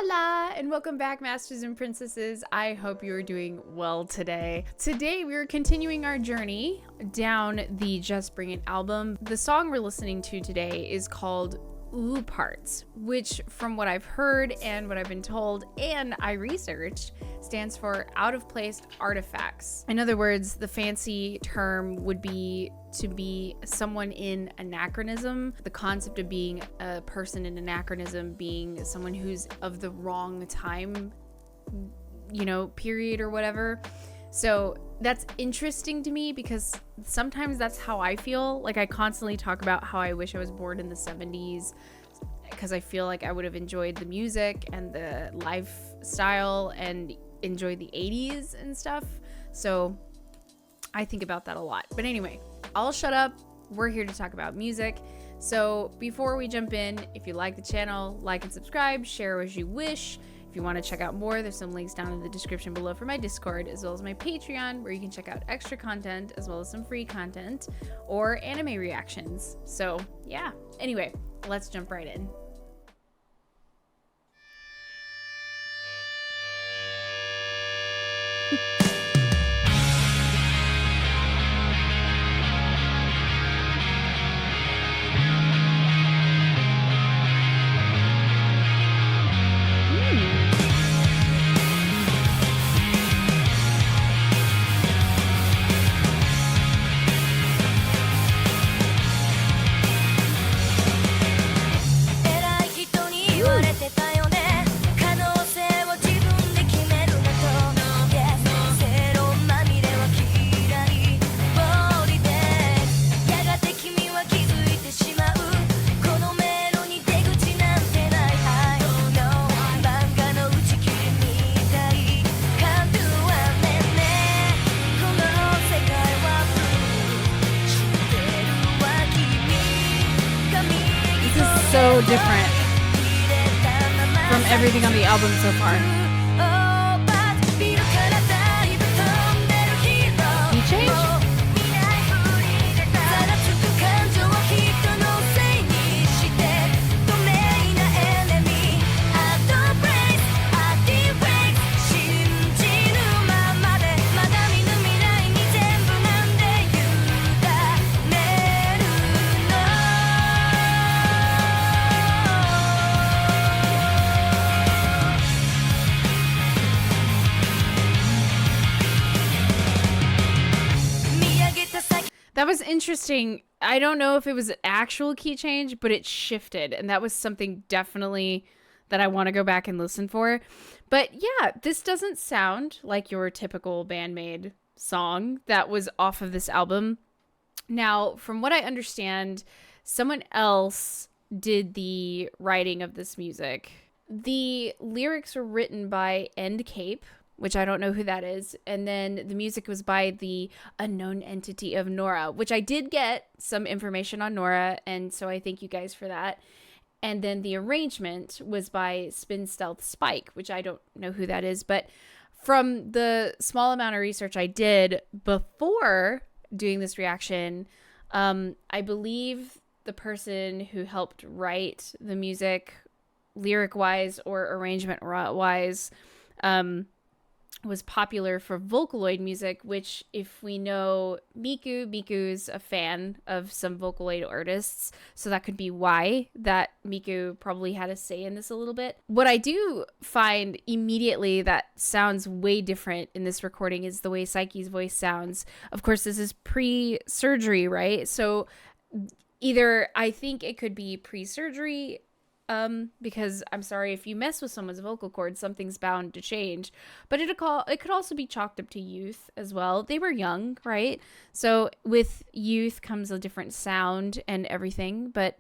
Hola and welcome back, Masters and Princesses. I hope you are doing well today. Today we are continuing our journey down the Just Bring It album. The song we're listening to today is called OOPArts, which from what I've heard and what I've been told and I researched stands for out of place artifacts. In other words, the fancy term would be to be someone in anachronism. The concept of being a person in anachronism being someone who's of the wrong time, period or whatever. So that's interesting to me because sometimes that's how I feel. Like I constantly talk about how I wish I was born in the 70s because I feel like I would have enjoyed the music and the lifestyle and enjoyed the 80s and stuff. So I think about that a lot. But anyway, I'll shut up. We're here to talk about music. So before we jump in, if you like the channel, like and subscribe, share as you wish. If you want to check out more, there's some links down in the description below for my Discord, as well as my Patreon, where you can check out extra content, as well as some free content or anime reactions. So yeah, anyway, let's jump right in. So different from everything on the album so far. Key change? That was interesting. I don't know if it was an actual key change, but it shifted. And that was something definitely that I want to go back and listen for. But yeah, this doesn't sound like your typical BAND-MAID song that was off of this album. Now, from what I understand, someone else did the writing of this music. The lyrics were written by NittPicc, which I don't know who that is. And then the music was by the unknown entity of Nora, which I did get some information on Nora. And so I thank you guys for that. And then the arrangement was by Spin Stealth Spike, which I don't know who that is. But from the small amount of research I did before doing this reaction, I believe the person who helped write the music lyric-wise or arrangement-wise, was popular for Vocaloid music, which if we know Miku's a fan of some Vocaloid artists, so that could be why that Miku probably had a say in this a little bit. What I do find immediately that sounds way different in this recording is the way Psyche's voice sounds. Of course, this is pre-surgery, right? So either I think it could be pre-surgery, because I'm sorry, if you mess with someone's vocal cords, something's bound to change. But it could also be chalked up to youth as well. They were young, right? So with youth comes a different sound and everything. But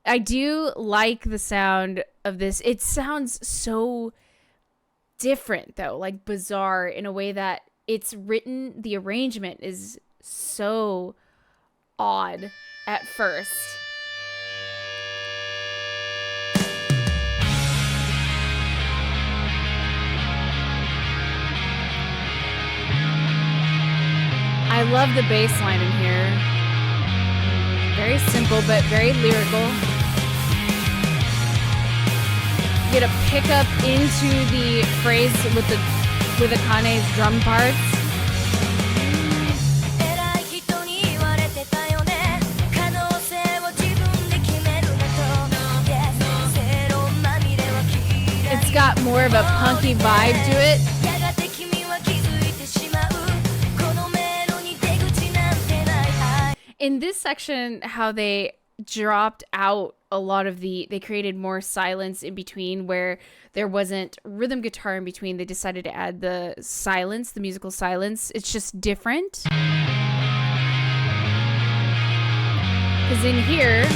I do like the sound of this. It sounds so different, though, like bizarre in a way that it's written. The arrangement is so odd at first. I love the bass line in here. Very simple, but very lyrical. get a pickup into the phrase with Akane's drum parts. It's got more of a punky vibe to it. In this section, how they dropped out a lot of they created more silence in between where there wasn't rhythm guitar in between. They decided to add the silence, the musical silence. It's just different. Because in here,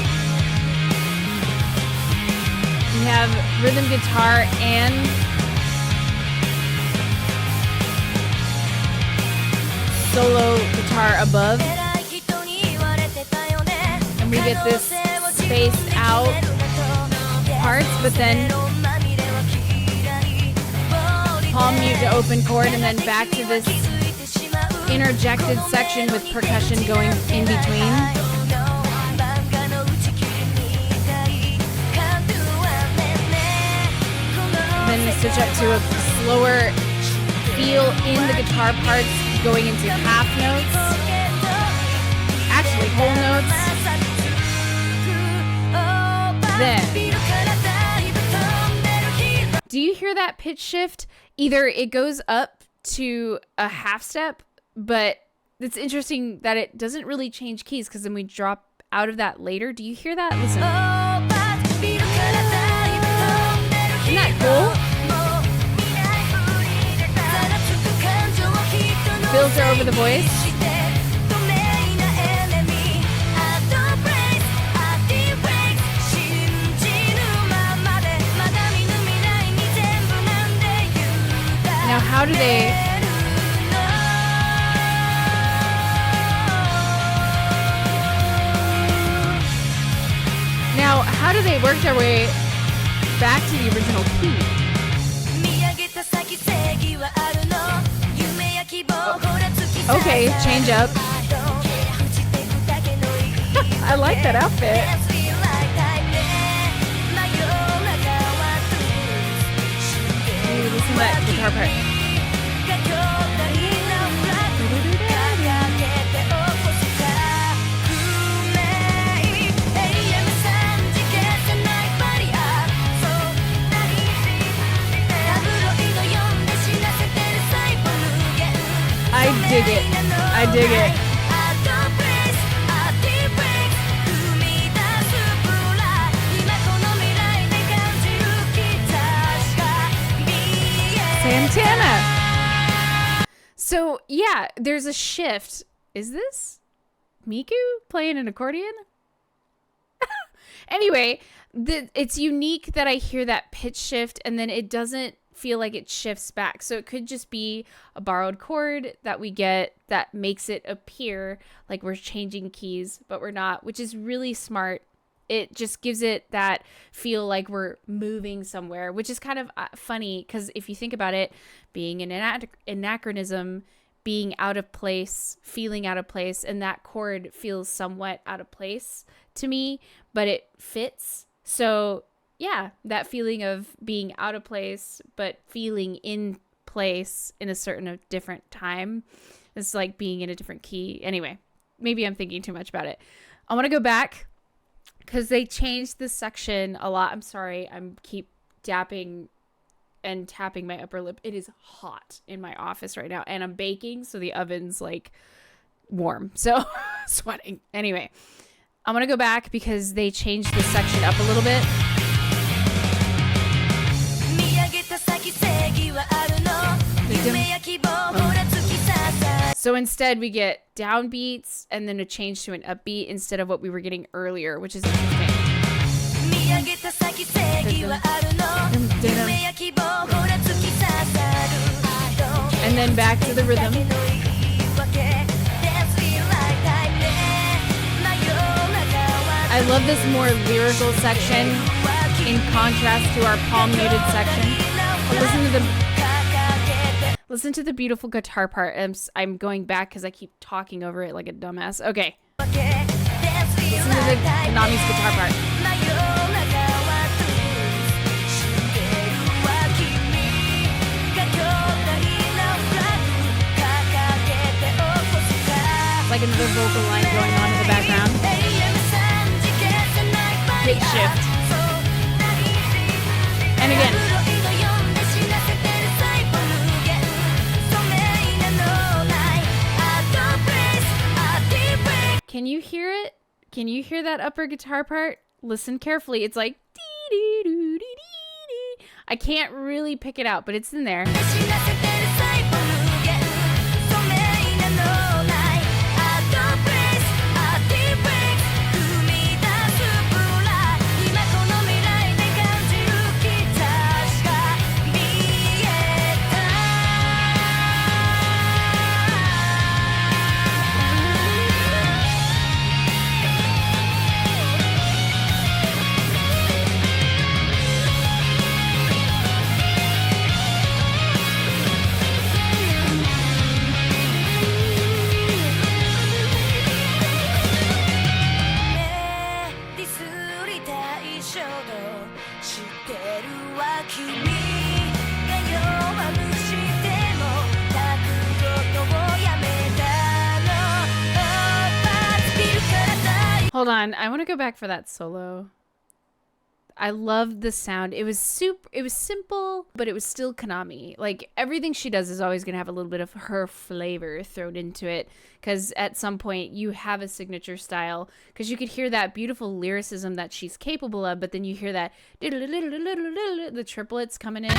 we have rhythm guitar and solo guitar above. And we get this spaced out parts, but then palm mute to open chord, and then back to this interjected section with percussion going in between. Then we switch up to a slower feel in the guitar parts going into half notes, actually whole notes. Then, do you hear that pitch shift? Either it goes up to a half step, but it's interesting that it doesn't really change keys because then we drop out of that later. Do you hear that? Listen. Isn't that cool? Filter over the voice. Now, how do they... Now, how do they work their way back to the original key? Oh. Okay, change up. I like that outfit. Ooh, listen to that guitar part. I dig it. I dig it. Santana. So, yeah, there's a shift. Is this Miku playing an accordion? Anyway, it's unique that I hear that pitch shift and then it doesn't feel like it shifts back. So it could just be a borrowed chord that we get that makes it appear like we're changing keys, but we're not, which is really smart. It just gives it that feel like we're moving somewhere, which is kind of funny because if you think about it, being an anachronism, being out of place, feeling out of place, and that chord feels somewhat out of place to me, but it fits. So yeah, that feeling of being out of place, but feeling in place in a certain different time. It's like being in a different key. Anyway, maybe I'm thinking too much about it. I want to go back because they changed this section a lot. I'm sorry. I'm keep dapping and tapping my upper lip. It is hot in my office right now and I'm baking. So the oven's like warm. So sweating. Anyway, I'm going to go back because they changed this section up a little bit. So instead we get downbeats and then a change to an upbeat instead of what we were getting earlier, which is interesting. And then back to the rhythm. I love this more lyrical section in contrast to our palm muted section. Listen to the beautiful guitar part. I'm going back because I keep talking over it like a dumbass. Okay. Listen to the Nami's guitar part. like another vocal line going on in the background. Pitch shift. And again. Can you hear it? Can you hear that upper guitar part? Listen carefully. It's like dee-dee-doo-dee-dee-dee. I can't really pick it out, but it's in there. Hold on, I want to go back for that solo. I loved the sound. It was simple, but it was still Konami. Like, everything she does is always going to have a little bit of her flavor thrown into it, because at some point you have a signature style, because you could hear that beautiful lyricism that she's capable of, but then you hear that the triplets coming in.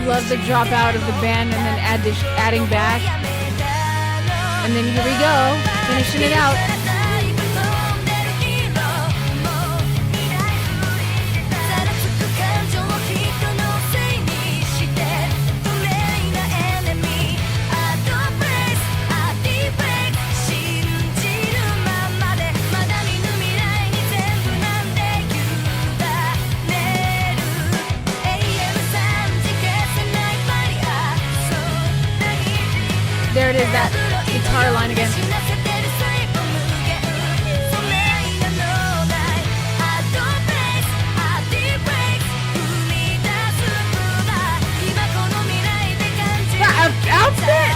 Love the drop out of the band and then adding back. And then here we go, finishing it out. There it is, that guitar line again. That outfit!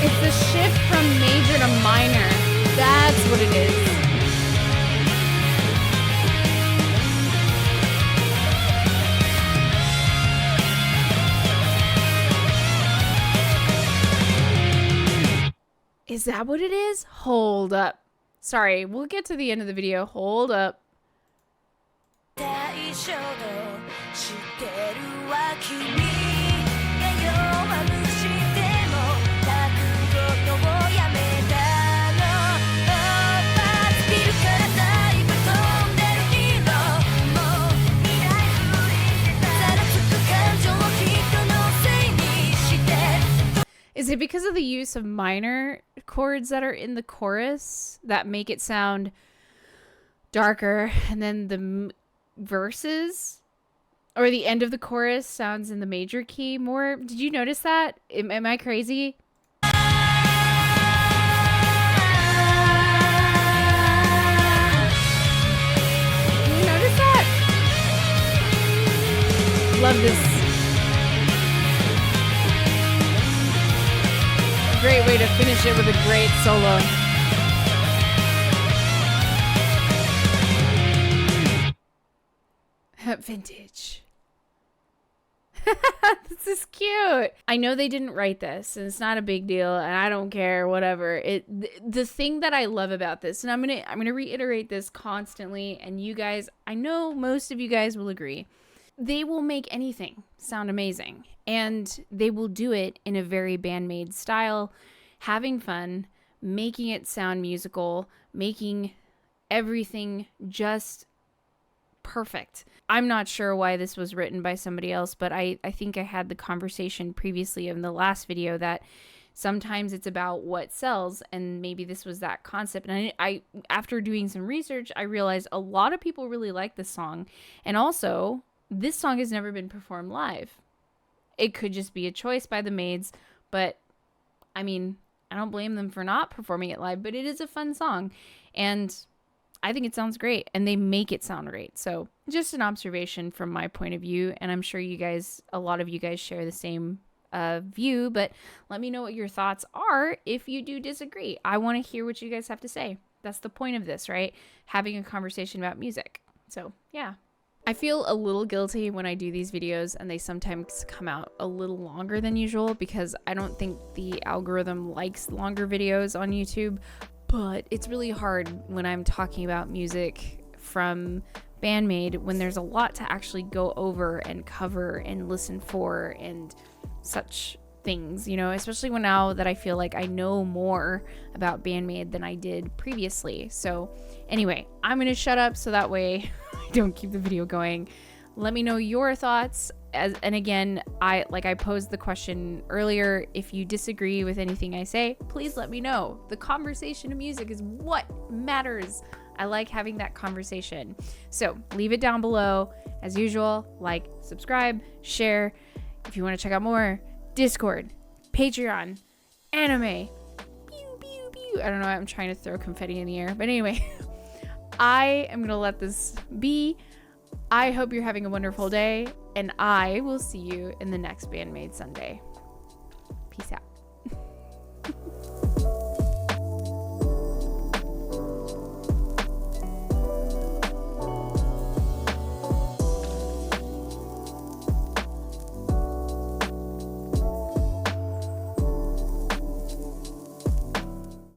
It's the shift from major to minor. That's what it is. Is that what it is? Hold up. Sorry, we'll get to the end of the video. Hold up. Is it because of the use of minor chords that are in the chorus that make it sound darker, and then the verses or the end of the chorus sounds in the major key more? Did you notice that? Am I crazy? Did you notice that? Love this. Great way to finish it with a great solo. Vintage. This is cute. I know they didn't write this, and it's not a big deal, and I don't care, whatever. The thing that I love about this, and I'm gonna reiterate this constantly, and you guys, I know most of you guys will agree, they will make anything sound amazing, and they will do it in a very BAND-MAID style, having fun, making it sound musical, making everything just perfect. I'm not sure why this was written by somebody else, but I think I had the conversation previously in the last video that sometimes it's about what sells, and maybe this was that concept. And I after doing some research, I realized a lot of people really like this song. And also, this song has never been performed live. It could just be a choice by the Maids, but I mean, I don't blame them for not performing it live, but it is a fun song. And I think it sounds great, and they make it sound great. So just an observation from my point of view, and I'm sure you guys, a lot of you guys share the same view, but let me know what your thoughts are if you do disagree. I want to hear what you guys have to say. That's the point of this, right? Having a conversation about music. So yeah. I feel a little guilty when I do these videos and they sometimes come out a little longer than usual because I don't think the algorithm likes longer videos on YouTube, but it's really hard when I'm talking about music from BAND-MAID when there's a lot to actually go over and cover and listen for and such things, you know, especially when now that I feel like I know more about BAND-MAID than I did previously. So anyway, I'm gonna shut up so that way I don't keep the video going. Let me know your thoughts. And again, I posed the question earlier. If you disagree with anything I say, please let me know. The conversation of music is what matters. I like having that conversation. So leave it down below. As usual, like, subscribe, share. If you want to check out more, Discord, Patreon, anime, pew, pew, pew. I don't know, I'm trying to throw confetti in the air. But anyway, I am going to let this be. I hope you're having a wonderful day, and I will see you in the next BAND-MAID Sunday.